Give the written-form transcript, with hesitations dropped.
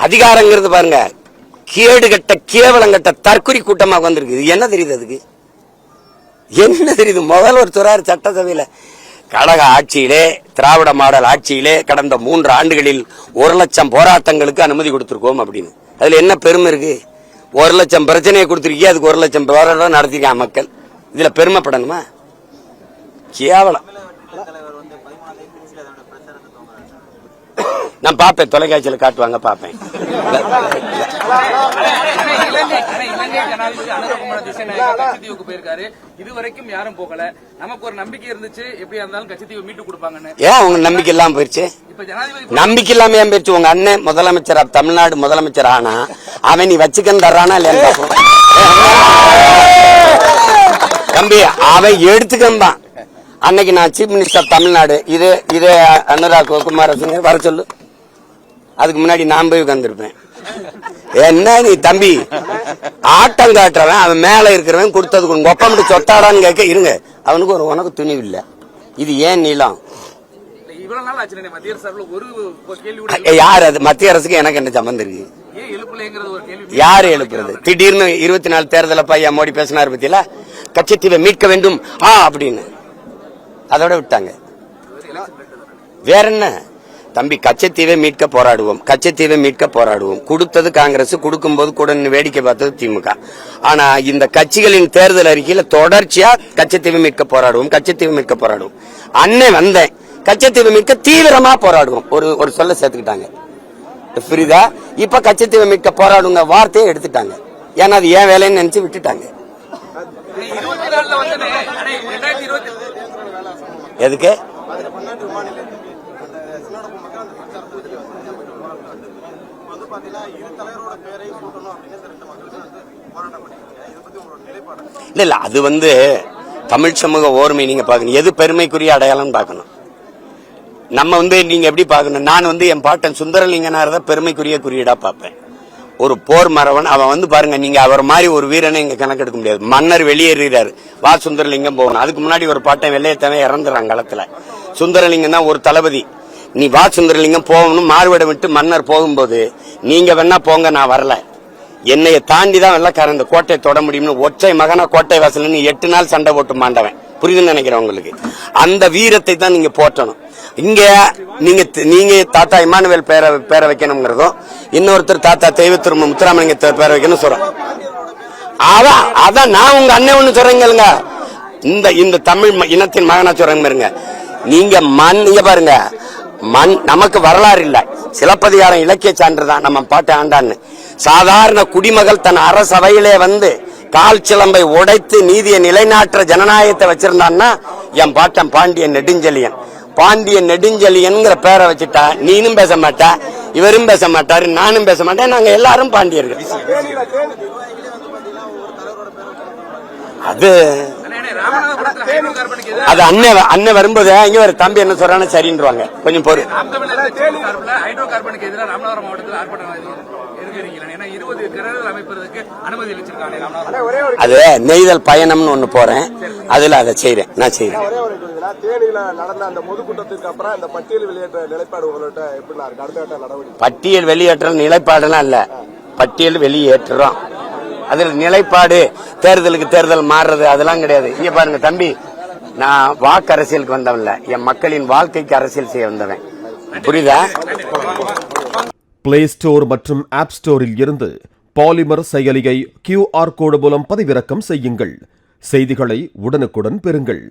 அதிகாரங்கிறது பாருங்க, கேடு கட்ட கேவலங்கட்ட தற்குறி கூட்டமாக வந்திருக்கு. இது என்ன தெரியுது? அதுக்கு என்ன தெரியுது? முதல்வர் சொல்றாரு சட்டசபையில, கழக ஆட்சியிலே, திராவிட மாடல் ஆட்சியிலே கடந்த 3 ஆண்டுகளில் 1,00,000 போராட்டங்களுக்கு அனுமதி கொடுத்திருக்கோம் அப்படின்னு. அதுல என்ன பெருமை இருக்கு? 1,00,000 பிரச்சனையை கொடுத்திருக்கீங்க, அதுக்கு 1,00,000 போராட்டம் நடத்திருக்காங்க மக்கள். இதுல பெருமைப்படணுமா? கேவலம். நான் பாப்பேன், தொலைக்காட்சியில் காட்டுவாங்க, பாப்பேன். இதுவரைக்கும் யாரும் போகல. நமக்கு ஒரு நம்பிக்கை இருந்துச்சு, எப்படியா இருந்தாலும் கட்சித்தீவு மீட்டு கொடுப்பாங்கன்னு. ஏன் உங்க நம்பிக்கை இல்லாம போயிருச்சு? நம்பிக்கை இல்லாம ஏன் போயிருச்சு? உங்க அண்ணன் முதலமைச்சர், தமிழ்நாடு முதலமைச்சர் ஆனா அவன் நீ வச்சுக்கன்னு தர்றானா இல்லையா? தம்பி, அவன் எடுத்துக்கம்பான். அன்னைக்கு நான் சீஃப் மினிஸ்டர் தமிழ்நாடு, இதே அனுராக் குமாரசிங்க வர சொல்லு, அதுக்கு முன்னாடி நான் போய் உட்கார்ந்துருப்பேன். என்ன நீ தம்பி ஆட்டம் காட்டுறவன், அவன் மேல இருக்கிறவன் கொடுத்ததுக்கு உங்க ஒப்பம் மட்டும் சொத்தாடான்னு கேட்க இருங்க, அவனுக்கு ஒரு உனக்கு துணிவு இல்ல. இது ஏன் நீளம்? யார் அது? மத்திய அரசுக்கு எனக்கு என்ன சம்பந்தம் இருக்கு? யாரு எழுப்புறது? திடீர்னு 24 தேர்தல பையன் மோடி பேசினார் பத்தியில, கச்சத்தீவை மீட்க வேண்டும் அப்படின்னு அதோட விட்டாங்க. வேற என்ன தம்பி? கச்சத்தீவை மீட்க போராடுவோம், கச்சத்தீவை மீட்க போராடுவோம். கொடுத்தது காங்கிரஸ், கொடுக்கும் போது கூட வேடிக்கை பார்த்தது திமுக. ஆனா இந்த கட்சிகளின் தேர்தல் அறிக்கையில தொடர்ச்சியா கச்சத்தீவை மீட்க போராடுவோம், கச்சத்தீவை மீட்க போராடுவோம். அன்னை வந்தேன், கச்சத்தீவை மீட்க தீவிரமா போராடுவோம் ஒரு சொல்ல சேர்த்துக்கிட்டாங்க. புரியுதா? இப்ப கச்சத்தீவை மீட்க போராடுங்க வார்த்தையை எடுத்துட்டாங்க. ஏன்னா அது ஏன் வேலைன்னு நினைச்சு விட்டுட்டாங்க. எதுக்கு? இல்ல அது தமிழ் சமூக ஓர்மை நீங்க பாக்கணும். எது பெருமைக்குரிய அடையாளம் பாக்கணும். நம்ம நீங்க எப்படி பாக்கணும்? நான் என் பாட்டன் சுந்தரலிங்கனார் தான் பெருமைக்குரிய குறியீடா பாப்பேன். ஒரு போர் மரவன் அவன் பாருங்க, நீங்க அவர் மாதிரி ஒரு வீரனை இங்க கணக்கெடுக்க முடியாது. மன்னர் வெளியேறாரு, வா சுந்தரலிங்கம் போகணும். அதுக்கு முன்னாடி ஒரு பாட்டன் வெள்ளையத்தவன் இறந்துறாங்க களத்துல. சுந்தரலிங்கம் தான் ஒரு தளபதி. நீ வா சுந்தரலிங்கம் போகணும். மாறுவிடம் விட்டு மன்னர் போகும்போது நீங்க வேணா போங்க, நான் வரல, என்னைய தாண்டி தான் வெள்ளக்காரன் இந்த கோட்டையை தொட முடியும்னு ஒற்றை மகனா கோட்டை வாசல் 8 நாள் சண்டை போட்டு மாண்டவன். புரியுதுன்னு நினைக்கிறேன் உங்களுக்கு. அந்த வீரத்தை தான் நீங்க போற்றணும். இங்க நீங்க தாத்தா இமானுவேல் பேரை வைக்கணுங்கிறதும், இன்னொருத்தர் தாத்தா தெய்வத்திரு முத்துராமலிங்க பேரை வைக்கணும் சொல்றோம். அதான் நான் உங்க அண்ணன் ஒண்ணு சொல்றீங்க. இந்த தமிழ் இனத்தின் மகனா சொல்றேங்க. நீங்க இங்க பாருங்க, நமக்கு வரலாறு இல்ல, சிலப்பதிகாரம் இலக்கிய சான்றுதான். நம்ம பாட்டு ஆண்டான்னு சாதாரண குடிமகள் தன் அரசவையிலே கால் சிலம்பை உடைத்து நீதியை நிலைநாட்டுற ஜனநாயகத்தை வச்சிருந்தான்னா என் பாட்டன் பாண்டியன் நெடுஞ்செழியன். பாண்டியன் நெடுஞ்செழியன்ங்கிற பேரை வச்சுட்டா நீனும் பேச மாட்டா, இவரும் பேச மாட்டாரு, நானும் பேச மாட்டேன். நாங்க எல்லாரும் பாண்டியர்கள். அது அண்ணன் வரும்போது இங்க ஒரு தம்பி என்ன சொல்றான்னு சரின்றாங்க. கொஞ்சம் பொறு. அது நெய்தல் பயணம்னு ஒண்ணு போறேன், அதுல அதை செய்யறேன், நான் செய்யறேன். பட்டியல் வெளியேற்ற நிலைப்பாடுலாம் இல்ல, பட்டியல் வெளியேற்றுறோம். அதுல நிலைப்பாடு தேர்தலுக்கு தேர்தல் மாறுறது அதெல்லாம் கிடையாது. இங்க பாருங்க தம்பி, நான் வாக்கு அரசியலுக்கு வந்தவன்ல, என் மக்களின் வாழ்க்கைக்கு அரசியல் செய்ய வந்தவன். புரியுதா? பிளே ஸ்டோர் மற்றும் ஆப் ஸ்டோரில் இருந்து பாலிமர் செயலியை QR கோடு மூலம் பதிவிறக்கம் செய்யுங்கள். செய்திகளை உடனுக்குடன் பெறுங்கள்.